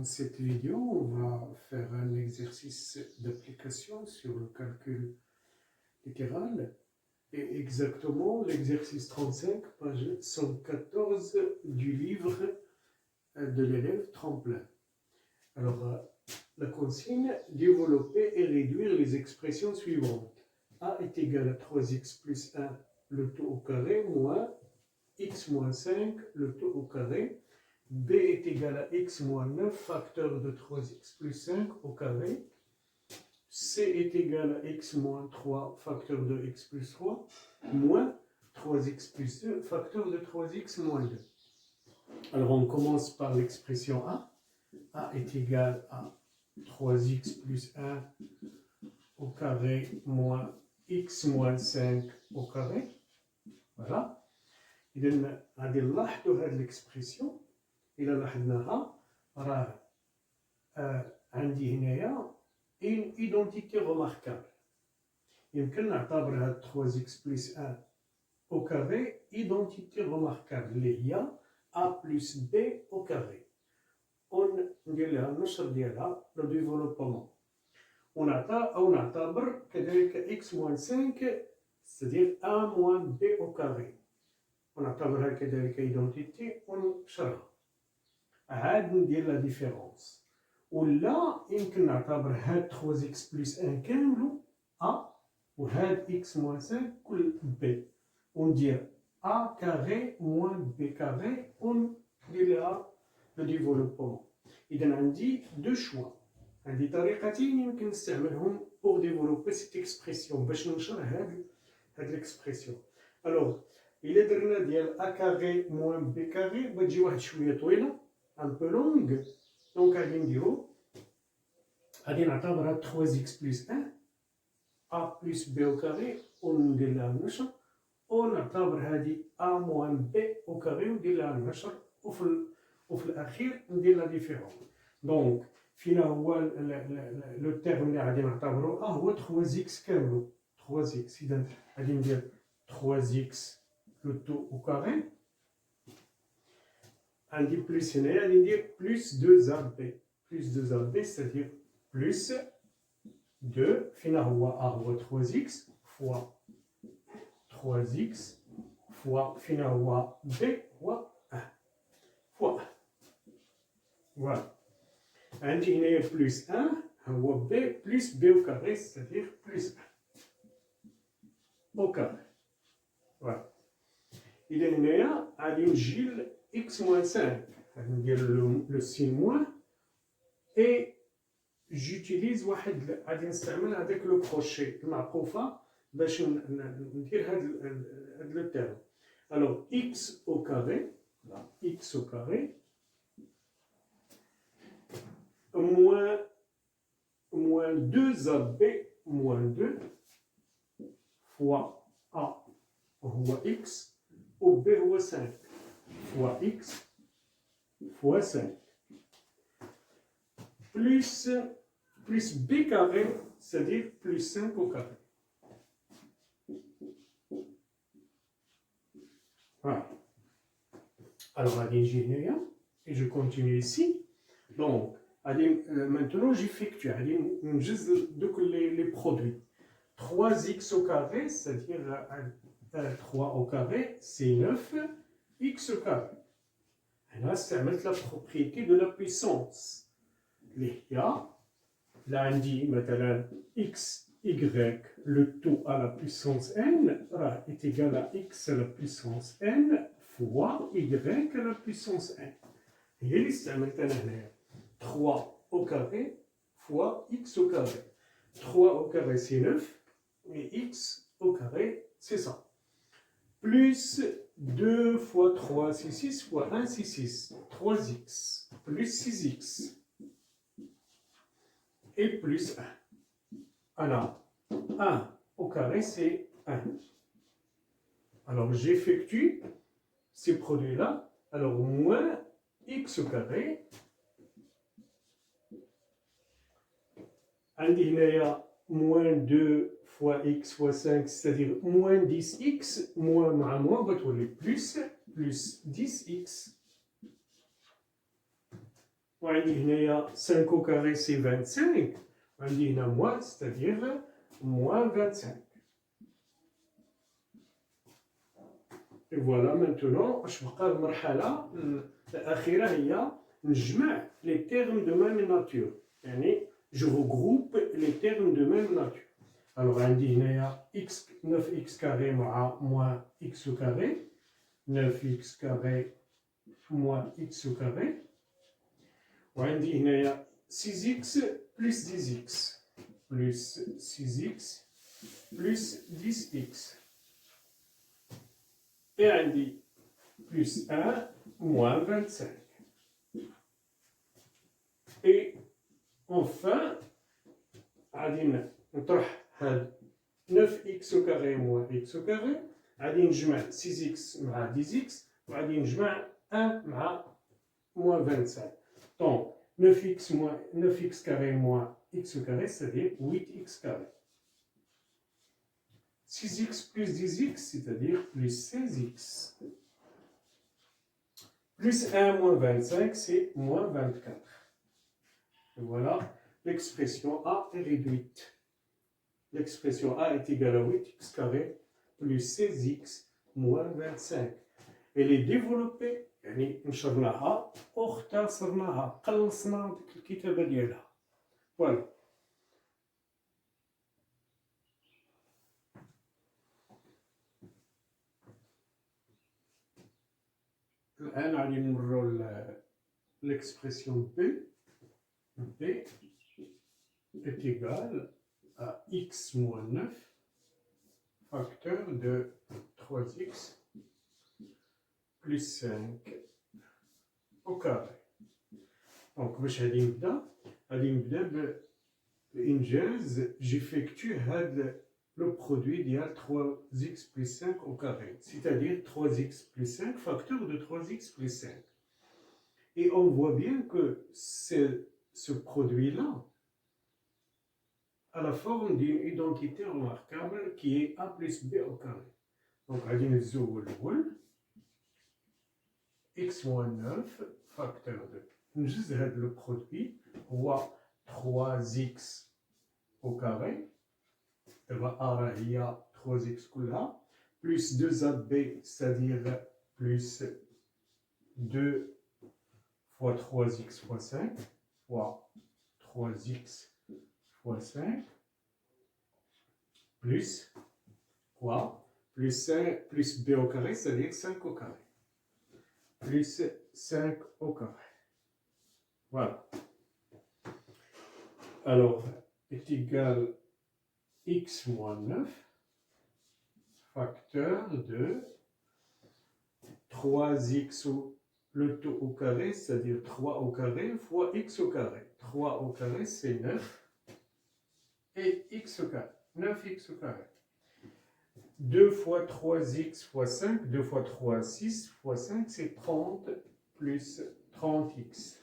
Dans cette vidéo, on va faire un exercice d'application sur le calcul littéral et exactement l'exercice 35, page 114 du livre de l'élève Tremplin. Alors, la consigne, développer et réduire les expressions suivantes. A est égal à 3x plus 1, le tout au carré, moins x moins 5, le tout au carré. B est égal à x moins 9, facteur de 3x plus 5 au carré. C est égal à x moins 3, facteur de x plus 3, moins 3x plus 2, facteur de 3x moins 2. Alors on commence par l'expression A. A est égal à 3x plus 1 au carré moins x moins 5 au carré. Voilà. إذا غادي نلاحظوا هذه الإكسبرسيون. إلا لاحظناها راه عندي هنايا une identité remarquable. يمكن نعتبر هاد 3x plus 1 au carré identité remarquable اللي هي a plus b au carré. ندير لها النشر ديالها لو ديفلوبمون. ونعتبر كذلك x moins 5 c'est-à-dire a moins b au carré. ونعتبرها كذلك identité ونشرها. عاد ندير لا ديفيرونس. ولا يمكن نعتبر هاد 3x بلس 1 كاملو a وهاد x moins 5 كل b وندير a كاري موان b كاري وندير لها لو ديفلوبمون. إذا عندي دو شوا، عندي طريقتين يمكن نستعملهم بور ديفلوبي سيت اكسبرسيون باش ننشر هاد الاكسبرسيون. الوغ إلا درنا ديال a كاري موان b كاري بتجي واحد شوية طويلة un peu longue. Donc غادي نديرو غادي نعتبرها 3x plus 1 a plus b au carré وندير لها النشر، ونعتبر هادي a moins b au carré وندير لها النشر، وفي الأخير ندير لا ديفيرونس. دونك فينا هو لو تيرم اللي غادي نعتبرو هو 3x كاملو 3x. إذا غادي ندير 3x لو تو au carré عندي بلس هنايا غادي ندير بلس 2ab بلس 2ab c'est-à-dire بلس 2 فينا هو a هو 3x فوا 3x فوا فينا هو b هو 1 فوا 1. فوالا عندي هنايا بلس 1 هو b بلس b au carré c'est-à-dire بلس 1 au carré. فوالا إذا هنايا غادي نجي ل x moins 5. غادي ندير لو سين موان et j'utilise واحد غادي نستعمل هذاك لو كروشي المعقوفة باش ندير هاد لو تيرم. الوغ x au carré x au carré moins 2ab moins 2 fois a هو x و b هو 5 fois x fois 5 plus b carré, c'est-à-dire plus 5 au carré. Voilà. Alors, et je continue ici. Donc, maintenant, j'effectue les produits. 3x au carré, c'est-à-dire 3 au carré, c'est 9 x au carré. Et là, c'est la propriété de la puissance. اللي هي لا عندي مثلا x y le tout à la puissance n راه est égal à x à la puissance n fois y à la puissance n. هي اللي استعملت انا هنايا 3 au carré fois x au carré. 3 au carré c'est 9 et x au carré c'est ça. Plus 2 fois 3 c'est 6 fois 1 c'est 6. 3x plus 6x et plus 1. Alors, 1 au carré, c'est 1. Alors, j'effectue ces produits-là. Alors, moins x au carré. عندي هنايا moins 2 fois x fois 5, c'est-à-dire moins 10x, moins مع moins بتولي plus 10x. وعندي هنايا 5 au carré c'est 25 وعندي هنا moins c'est-à-dire moins 25. Et voilà maintenant اش بقى المرحلة الأخيرة هي نجمع les termes de même nature يعني je regroupe les termes de même nature. Alors عندي هنايا x 9x carré مع moins x au carré 9x carré moins x au carré وعندي هنايا 6x plus 10x plus 6x plus 10x et عندي plus 1 moins 25 et enfin غادي نطرح هاد 9x au carré moins x au carré غادي نجمع 6x مع 10x وغادي نجمع 1 مع moins 25. Donc 9x carré moins x au carré, c'est-à-dire 8x carré. 6x plus 10x, c'est-à-dire plus 16x. Plus 1 moins 25, c'est moins 24. Et voilà, l'expression A est réduite. L'expression A est égale à 8x carré plus 16x moins 25. Elle est développée يعني نشرناها واختصرناها قلصنا ديك الكتابة ديالها. فوالا. الآن غادي نمرو l'expression B. B est égal à x moins 9 facteur de 3x plus 5 au carré. Donc, باش غادي نبدا بالإنجاز j'effectue هاد le produit ديال 3x plus 5 au carré, c'est-à-dire 3x plus 5 facteur de 3x plus 5. Et on voit bien que ce produit-là a la forme d'une identité remarquable qui est a plus b au carré. Donc, غادي نهزو الأول x moins 9 facteur de نجز هاد le produit هو 3x au carré دابا a راه هي 3x كلها plus 2ab c'est-à-dire plus 2 fois 3x fois 5 fois 3x fois 5 plus quoi plus 5 plus b au carré c'est-à-dire 5 au carré plus 5 au carré. Voilà. Alors, est égal x moins 9 facteur de 3x le tout au carré, c'est-à-dire 3 au carré fois x au carré. 3 au carré, c'est 9 et x au carré. 9x au carré. 2 fois 3x fois 5, 2 fois 3, 6 fois 5, c'est 30 plus 30x.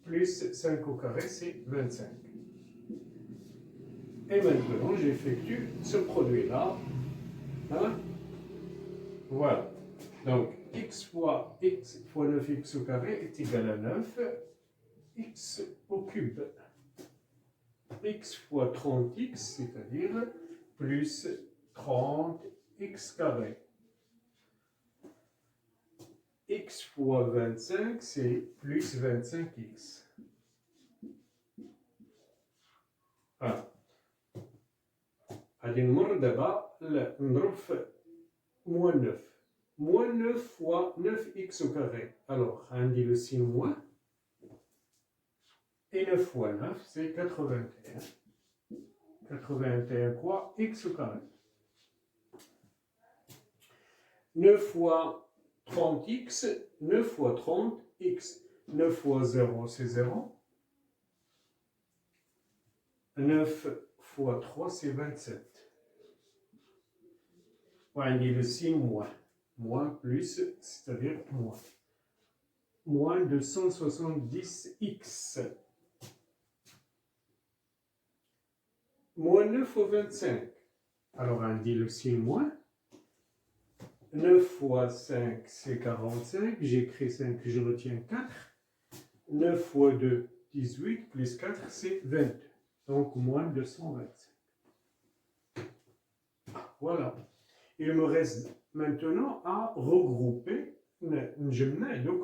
Plus 5 au carré, c'est 25. Et maintenant, j'effectue ce produit-là. Hein? Voilà. Donc, x fois 9x au carré est égal à 9, x au cube. X fois 30x, c'est-à-dire plus 30x carré. X fois 25, c'est plus 25x. Voilà. غادي نمر دابا نضرب في moins 9. Moins 9 fois 9x au carré. Alors, عندي le signe moins. Et 9 fois 9, c'est 81. 81 quoi? X au carré. 9 fois 30x, 9 fois 30, x. 9 fois 0, c'est 0. 9 fois 3, c'est 27. On dit le signe moins. Moins plus, c'est-à-dire moins. Moins 270x. Moins 9 fois 25. Alors on dit le signe moins. 9 fois 5, c'est 45. J'écris 5, je retiens 4. 9 fois 2, 18, plus 4, c'est 22. Donc, moins 225. Voilà. Il me reste maintenant à regrouper donc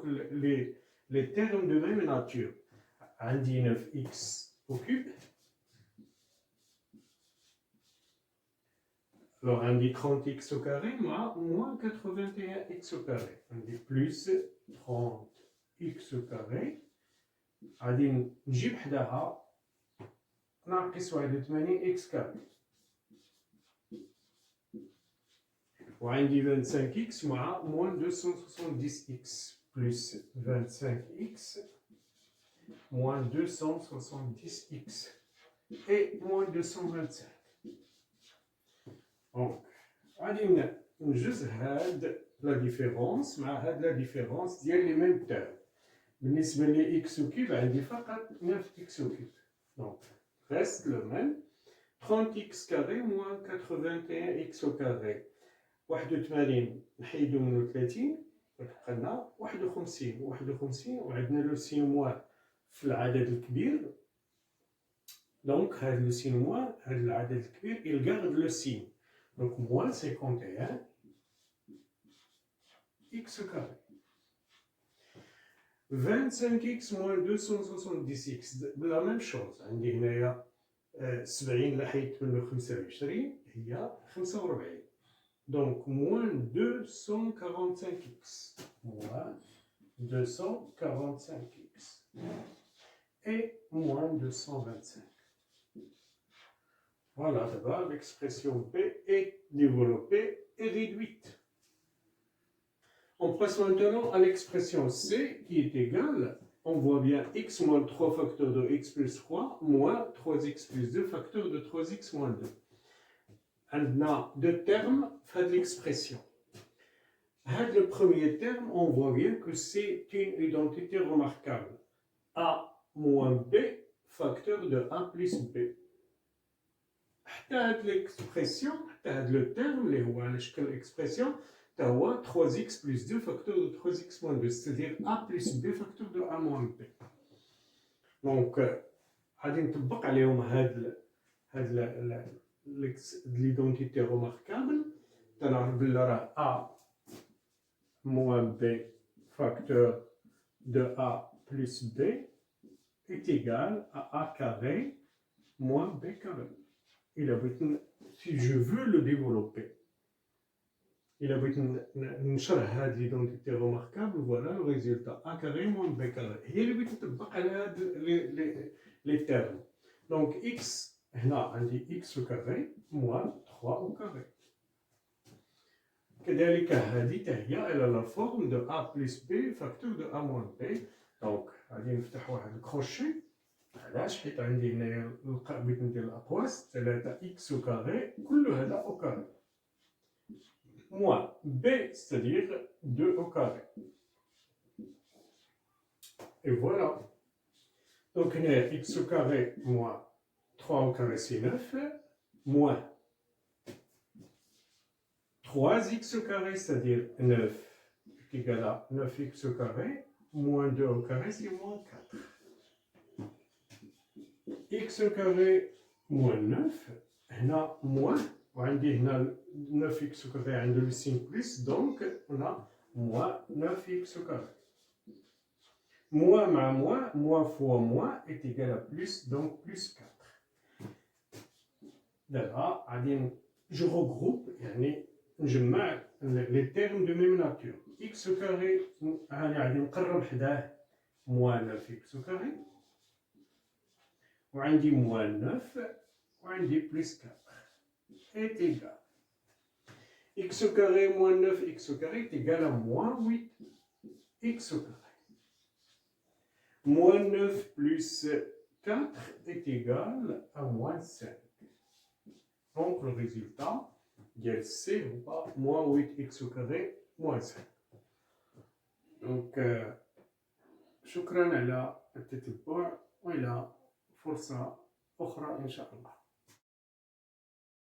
les termes de même nature. عندي 9x au cube. Alors, on dit 30x au carré, moins 81x au carré. On dit plus 30x au carré. غادي نجيب حداها ناقص 81x carré. وعندي 25x مع moins 270x plus 25x moins 270x et moins 225. Donc, غادي نجوز هاد لا ديفيرونس مع هاد لا ديفيرونس ديال لي ميم تيرم. بالنسبة لي اكس او كيوب عندي فقط 9 اكس او كيوب. دونك reste le même. 30x carré moins 81x au carré. 81 نحيدو منو 30 وتبقى لنا 51 وعندنا لو سين موان في العدد الكبير. دونك هاد لو سين موان هاد العدد الكبير يلقى لو سين. دونك موان 51 x au carré. 25x moins 270x la même chose. عندي هنايا 70 لحيت منو 25 هي 45. Donc, moins 245x. Moins 245x. Et moins 225. Voilà, d'abord, l'expression P est développée et réduite. On passe maintenant à l'expression C qui est égale, on voit bien x moins 3 facteur de x plus 3 moins 3x plus 2 facteur de 3x moins 2. On a deux termes fait de l'expression. Le premier terme, on voit bien que c'est une identité remarquable. A moins B facteur de A plus B. L'expression, le terme, l'expression, 3x plus 2 facteur de 3x moins 2, c'est-à-dire A plus B facteur de A moins B. Donc, on va l'identité remarquable, A moins B facteur de A plus B est égal à A carré moins B carré. Si je veux le développer, il a l'identité remarquable, voilà le résultat. A carré moins B carré. Il les termes. Donc x, là on dit x au carré moins 3 au carré. كذلك هذه هي إلى la forme de A plus B facteur de A moins B. Donc غادي نفتح واحد الكروشي. علاش؟ حيت عندي هنايا بغيت ندير الأقواس 3x au carré كل هذا au carré. Moins B, c'est-à-dire 2 au carré. Et voilà. Donc, on a x au carré moins 3 au carré, c'est 9, moins 3x au carré, c'est-à-dire 9, est égal à 9x au carré, moins 2 au carré, c'est moins 4. X au carré moins 9, on a moins. وعندي هنا 9x au carré عند le signe plus, donc on a moins 9x au carré. Moins مع moins, moins fois moins est égal à plus, donc plus 4. D'abord, je regroupe, يعني نجمع les termes de même nature. x au carré, غادي نقرب حداه moins 9x au carré. وعندي moins 9 وعندي plus 4. Est égal. X au carré moins 9x au carré est égal à moins 8x au carré. Moins 9 plus 4 est égal à moins 5. Donc le résultat, c'est moins 8x au carré moins 5. Donc, شكرا على التتبع وإلى فرصة أخرى إن شاء الله.